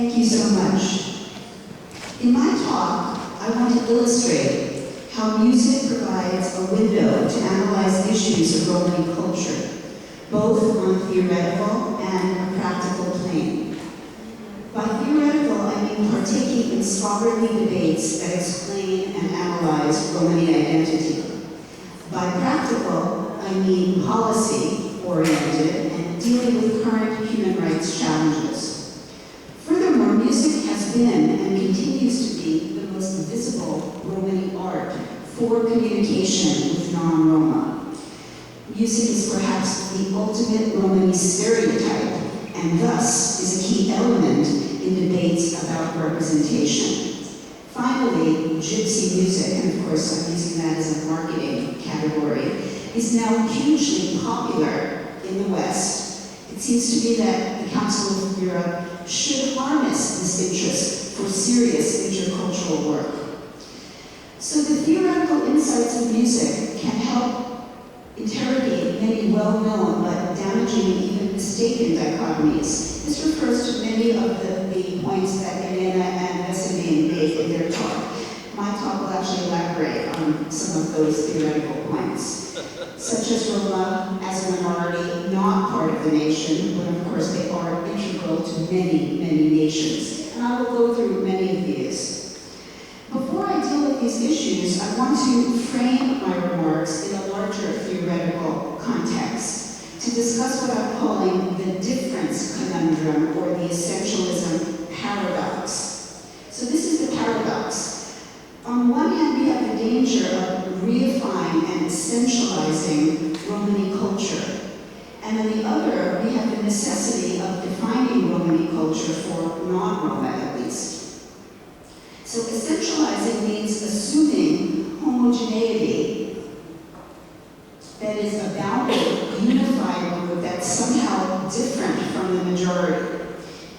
Thank you so much. In my talk, I want to illustrate how music provides a window to analyze issues of Romani culture, both on a theoretical and a practical plane. By theoretical, I mean partaking in scholarly debates that explain and analyze Romani identity. By practical, I mean policy-oriented and dealing with current human rights challenges. Furthermore, music has been and continues to be the most visible Romani art for communication with non-Roma. Music is perhaps the ultimate Romani stereotype, and thus is a key element in debates about representation. Finally, gypsy music, and of course I'm using that as a marketing category, is now hugely popular in the West. It seems to me that the Council of Europe should harness this interest for serious intercultural work. So the theoretical insights of music can help interrogate many well-known but damaging and even mistaken dichotomies. This refers to many of the points that Elena and Veselin made in their talk. My talk will actually elaborate on some of those theoretical points, such as Roma as a minority, not part of the nation, but of course they are integral to many, many nations. And I will go through many of these. Before I deal with these issues, I want to frame my remarks in a larger theoretical context to discuss what I'm calling the difference conundrum or the essentialism paradox. So this is the paradox. On one hand, we have the danger of reifying and essentializing Romani culture. And on the other, we have the necessity of defining Romani culture for non-Roma at least. So essentializing means assuming homogeneity, that is a bounded, unified group that's somehow different from the majority.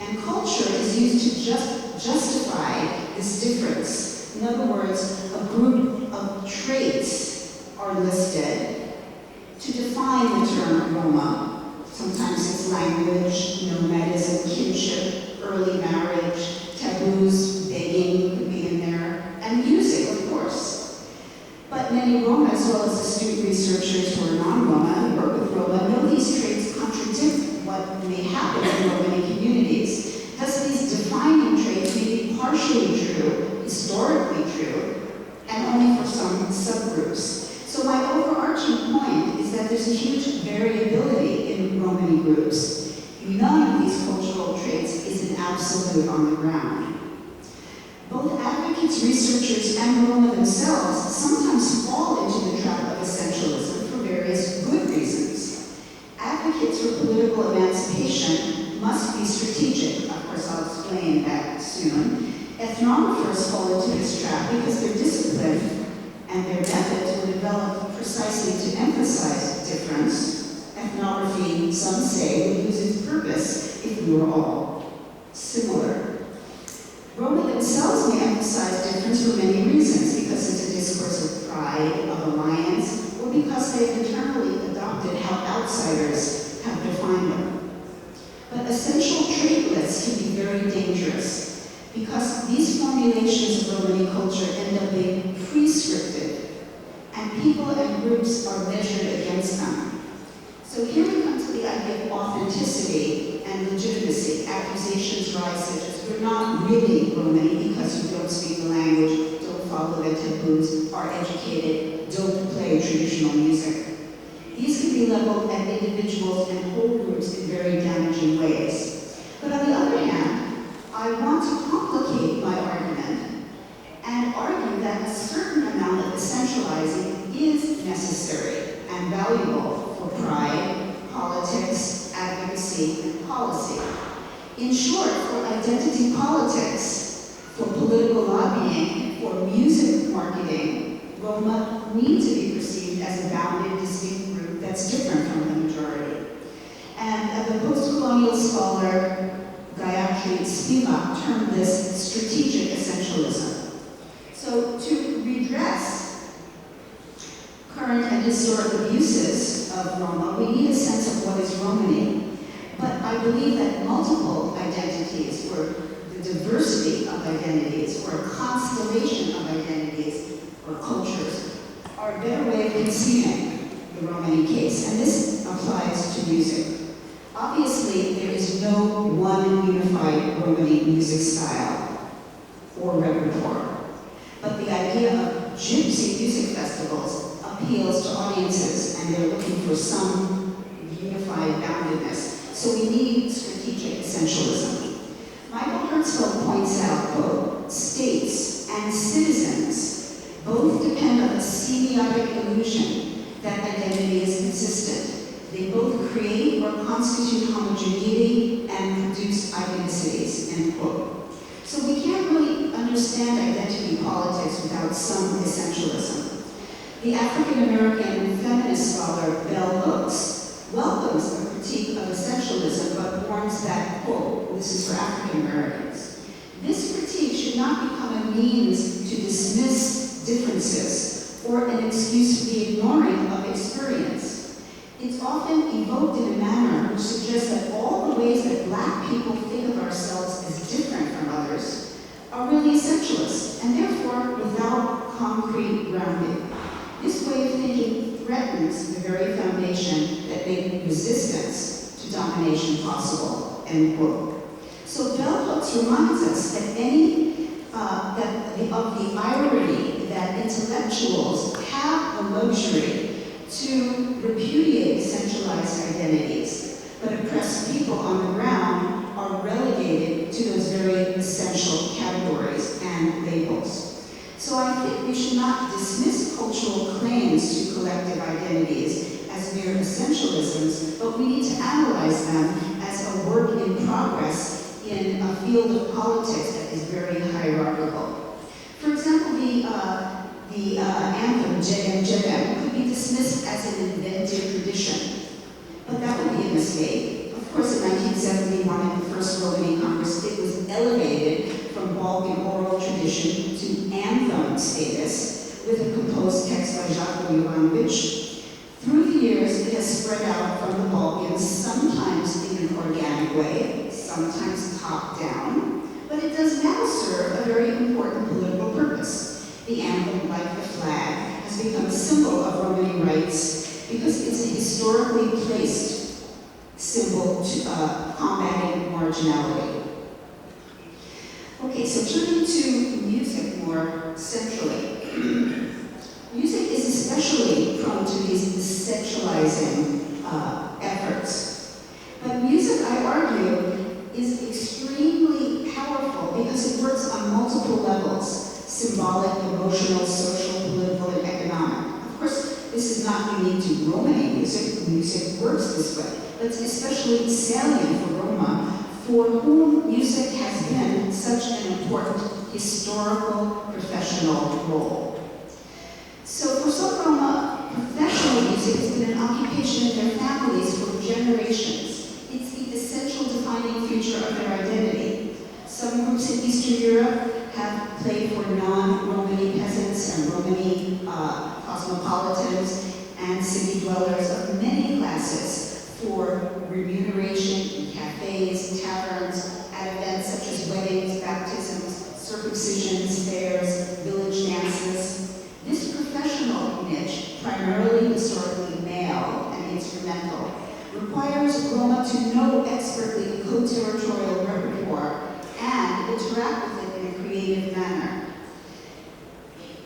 And culture is used to justify this difference. In other words, a group of traits are listed to define the term Roma. Sometimes it's language, nomadism, kinship, early marriage, taboos, begging could be in there, and music, of course. But many Roma, as well as astute researchers who are non-Roma and work with Roma, know these traits contradict what may happen in Romani communities. Thus, these defining traits may be partially true, historically true, and only for some subgroups. So my overarching point is that there's a huge variability in Romani groups. None of these cultural traits is an absolute on the ground. Both advocates, researchers, and Roma themselves sometimes fall into the trap of essentialism for various good reasons. Advocates for political emancipation must be strategic. Of course, I'll explain that soon. Ethnographers fall into this trap because their discipline and their methods were developed precisely to emphasize difference. Ethnography, some say, would lose its purpose if we were all similar. Roma themselves may emphasize difference for many reasons, because it's a discourse of pride, of alliance, or because they've internally adopted how outsiders have defined them. But essential trait lists can be very dangerous, because these formulations of Romani culture end up being prescriptive, and people and groups are measured against them. So here we come to the idea of authenticity and legitimacy. Accusations rise such as, you're not really Romani because you don't speak the language, don't follow the taboos, are educated, don't play traditional music. These can be leveled at individuals and whole groups in very damaging ways. But on the other hand, I want to complicate my argument and argue that a certain amount of essentializing is necessary and valuable for pride, politics, advocacy, and policy. In short, for identity politics, for political lobbying, for music marketing, Roma need to be perceived as a bounded, distinct group that's different from the majority. And the post-colonial scholar Gayatri Spivak termed this strategic essentialism. So to redress current and historic abuses of Roma, we need a sense of what is Romani. But I believe that multiple identities, or diversity of identities or a constellation of identities or cultures are a better way of conceiving the Romani case, and this applies to music. Obviously, there is no one unified Romani music style or repertoire, but the idea of gypsy music festivals appeals to audiences, and they're looking for some unified boundedness. So we need strategic essentialism. Michael Herzfeld points out, quote, states and citizens both depend on a semiotic illusion that identity is consistent. They both create or constitute homogeneity and produce identities, end quote. So we can't really understand identity politics without some essentialism. The African-American feminist scholar Bell Hooks welcomes a critique of essentialism, but warns that, quote, this is for African-Americans. This critique should not become a means to dismiss differences or an excuse for the ignoring of experience. It's often evoked in a manner which suggests that all the ways that Black people think of ourselves as different from others are really essentialist, and therefore without concrete grounding. This way of thinking threatens the very foundation that made resistance to domination possible, end quote. So Bell Hooks reminds us that of the irony that intellectuals have the luxury to repudiate essentialized identities, but oppressed people on the ground are relegated to those very essential categories and labels. So I think we should not dismiss cultural claims to collective identities as mere essentialisms, but we need to analyze them as a work in progress in a field of politics that is very hierarchical. For example, the anthem, Jedem Jedem, could be dismissed as an invented tradition, but that would be a mistake. Of course, in 1971, in the First Romani Congress, it was elevated from Balkan oral tradition to anthem status with a composed text by Jacko Jovanovic. Through the years, it has spread out from the Balkans, sometimes in an organic way, sometimes top-down, but it does now serve a very important political purpose. The anthem, like the flag, has become a symbol of Romani rights because it's a historically placed symbol to combating marginality. Okay, so turning to music more centrally. Music is especially prone to these essentializing efforts. But music, I argue, is extremely powerful because it works on multiple levels: symbolic, emotional, social, political, and economic. Of course, this is not unique to Romani music. Music works this way. But it's especially salient for Roma, for whom music has been such an important historical, professional role. So for some Roma, professional music has been an occupation of their families for generations. It's the essential defining feature of their identity. Some groups in Eastern Europe have played for non-Romani peasants and Romani cosmopolitans and city dwellers of many classes for remuneration in cafes, taverns, at events such as weddings, baptisms, circumcisions, fairs, village dances. This professional niche, primarily historically male and instrumental, requires Roma to know expertly the co-territorial repertoire and interact with it in a creative manner.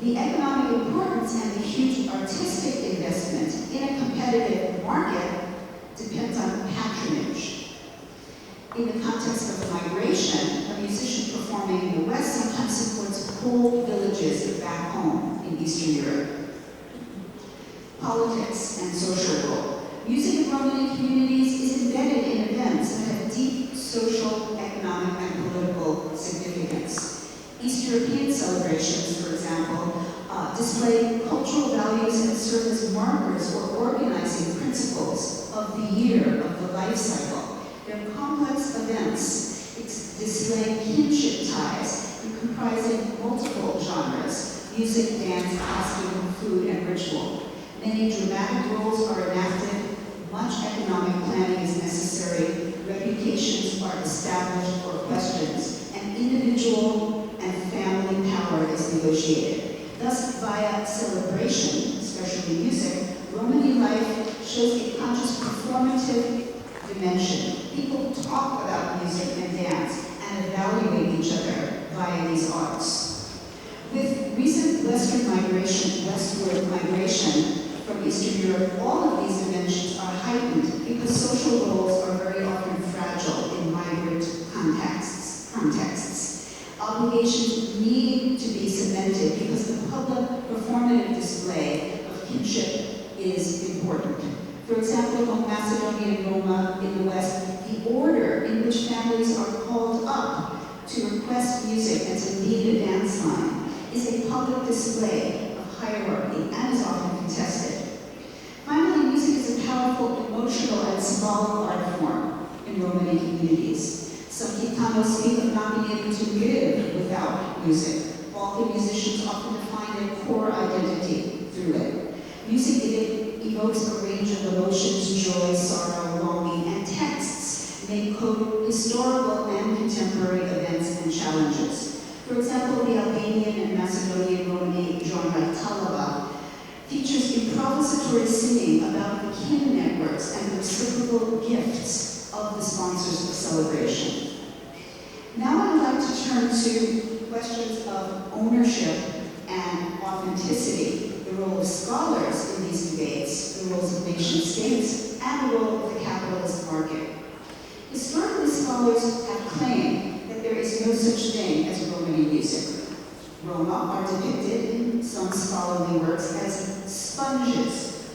The economic importance and the huge artistic investment in a competitive market depends on patronage. In the context of migration, a musician performing in the West sometimes supports whole villages back home in Eastern Europe. Politics and social role. Music in Romani communities is embedded in events that have deep social, economic, and political significance. East European celebrations, for example, display cultural values and serve as markers or organizing principles of the year, of the life cycle. They're complex events displaying kinship ties and comprising multiple genres: music, dance, costume, food, and ritual. Many dramatic roles are enacted, much economic planning is necessary, reputations are established or questioned, and celebration, especially music, Romani life shows a conscious performative dimension. People talk about music and dance and evaluate each other via these arts. With recent westward migration from Eastern Europe, all of these dimensions are heightened because social roles are very often fragile in migrant contexts. Obligations need to be cemented because the public performative display of kinship is important. For example, on Macedonian Roma in the West, the order in which families are called up to request music and to lead a dance line is a public display of hierarchy and is often contested. Finally, music is a powerful emotional and symbolic art form in Romani communities. Some Gitanos speak of not being able to live without music. Balkan musicians often define their core identity through it. Music evokes a range of emotions, joy, sorrow, longing, and texts may code historical and contemporary events and challenges. For example, the Albanian and Macedonian Romani genre Talaba features improvisatory singing about the kin networks and the reciprocal gifts of the sponsors of celebration. Now I would like to turn to questions of ownership and authenticity, the role of scholars in these debates, the roles of nation states, and the role of the capitalist market. Historically, scholars have claimed that there is no such thing as Romani music. Roma are depicted in some scholarly works as sponges.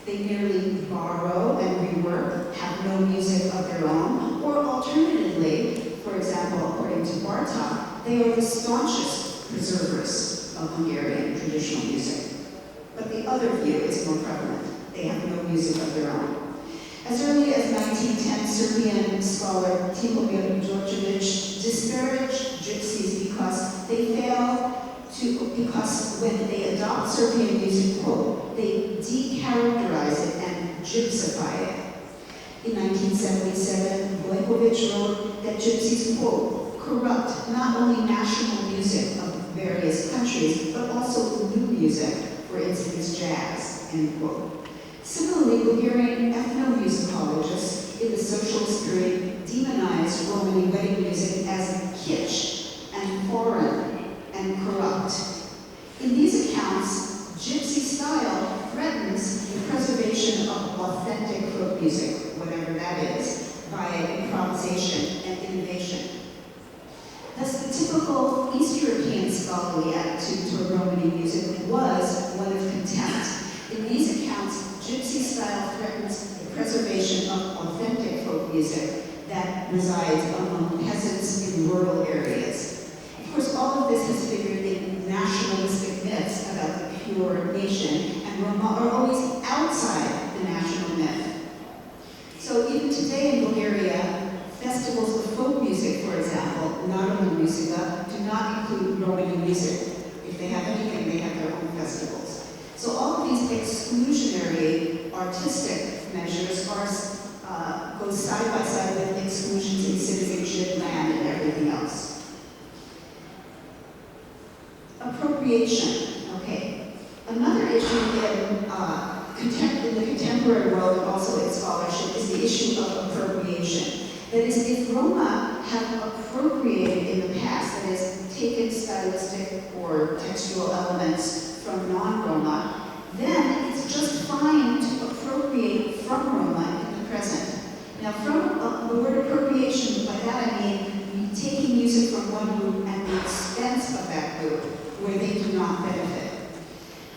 They merely borrow and rework, have no music of their own, or alternatively, for example, according to Bartok, they are the staunchest preservers of Hungarian traditional music. But the other view is more prevalent. They have no music of their own. As early as 1910, Serbian scholar Tihomir Đorđević disparaged gypsies because when they adopt Serbian music, quote, they decharacterize it and gypsify it. In 1977, Vojković wrote that gypsies, quote, corrupt not only national music of various countries, but also new music, for instance, jazz, end quote. Similarly, Bulgarian ethnomusicologists in the socialist period demonized Romani wedding music as kitsch and foreign and corrupt. In these accounts, gypsy style threatens the preservation of authentic folk music, whatever that is, by improvisation and innovation. Thus, the typical East European scholarly attitude toward Romani music was one of contempt. In these accounts, gypsy style threatens the preservation of authentic folk music that resides among peasants in rural areas. Of course, all of this has figured in nationalistic myths about the pure nation, and Roma are always outside the national myth. So even today in Bulgaria, festivals of folk music, for example, Narodna Muzika, do not include Romani music. If they have anything, they have their own festivals. So all of these exclusionary artistic measures go side by side with exclusions in citizenship, land, and everything else. Appropriation, okay. Another issue in the contemporary world and also in scholarship is the issue of appropriation. That is, if Roma have appropriated in the past, that is, taken stylistic or textual elements from non-Roma, then it's just fine to appropriate from Roma in the present. Now, from the word appropriation, by that I mean taking music from one group at the expense of that group, where they do not benefit.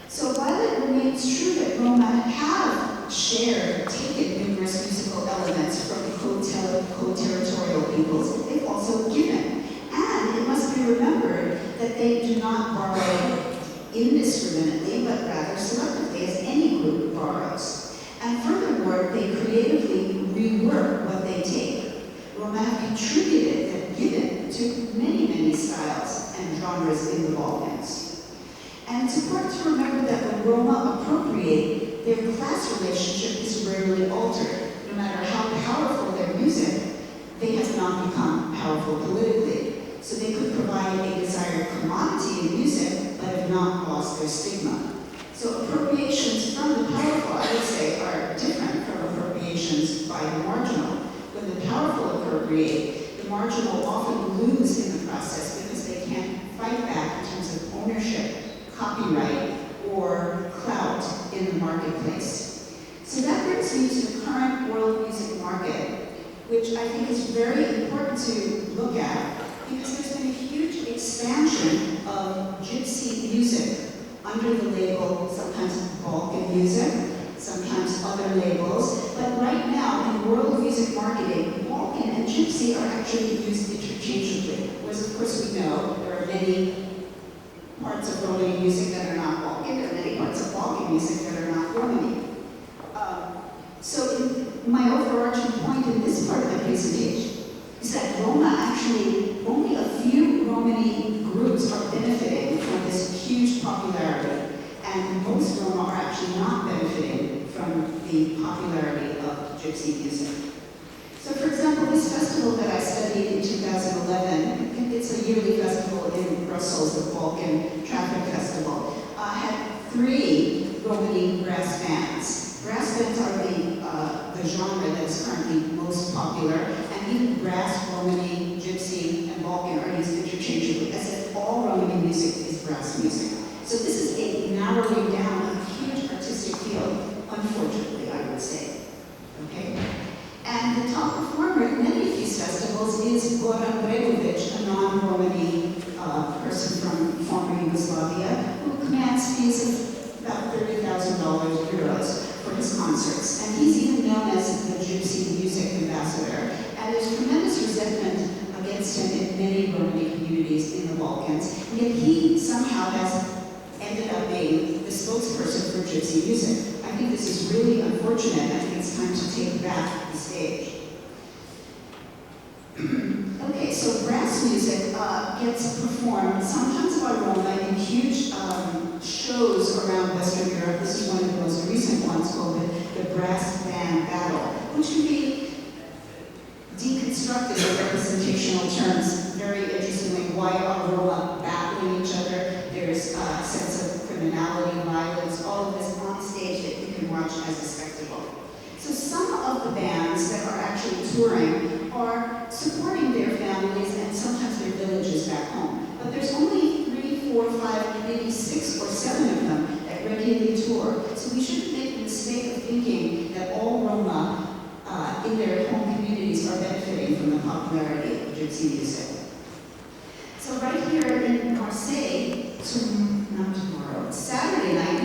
So while it remains true that Roma have taken numerous musical elements from co-territorial peoples, they've also given. And it must be remembered that they do not borrow indiscriminately, but rather selectively, as any group borrows. And furthermore, they creatively rework what they take. Roma have contributed and given to many, many styles and genres in the Balkans. And it's important to remember that when Roma appropriate, their class relationship is rarely altered. No matter how powerful their music, they have not become powerful politically. So they could provide a desired commodity in music, but have not lost their stigma. appropriate, the marginal often lose in the process because they can't fight back in terms of ownership, copyright, or clout in the marketplace. So that brings me to the current world music market, which I think is very important to look at because there's been a huge expansion of gypsy music under the label, sometimes Balkan music, sometimes other labels, but right now in world music marketing, Balkan and gypsy are actually used interchangeably, whereas of course we know there are many parts of Romani music that are not Balkan, there are many parts of Balkan music that are not Romani. So my overarching point in this part of the presentation is that Roma actually, only a few Romani groups are benefiting from this huge popularity, and most Roma are actually not benefiting from the popularity of gypsy music. So for example, this festival that I studied in 2011, it's a yearly festival in Brussels, the Balkan Traffic Festival, had 3 Romani brass bands. Brass bands are the genre that is currently most popular, and even brass, Romani, gypsy, and Balkan are used interchangeably, as if all Romani music is brass music. So this is a narrowing down of a huge artistic field, unfortunately, I would say. Okay? And the top performer at many of these festivals is Goran Bregovic, a non-Romani person from former Yugoslavia, who commands fees of about €30,000 for his concerts. And he's even known as the gypsy music ambassador. And there's tremendous resentment against him in many Romani communities in the Balkans. And yet he somehow has ended up being the spokesperson for gypsy music. I think this is really unfortunate. I think it's time to take back the stage. Okay, so brass music gets performed sometimes by Roma in huge shows around Western Europe. This is one of the most recent ones called the Brass Band Battle, which can be deconstructed in representational terms. Very interestingly, why are Roma battling each other? There's a sense of criminality, violence, all of this on stage that you can watch as a spectacle. So some of the bands that are actually touring are supporting their families and sometimes their villages back home. But there's only 3, 4, 5, maybe 6 or 7 of them that regularly tour. So we shouldn't make the mistake of thinking that all Roma in their home communities are benefiting from the popularity of gypsy music. So right here in Marseille, not tomorrow, Saturday night,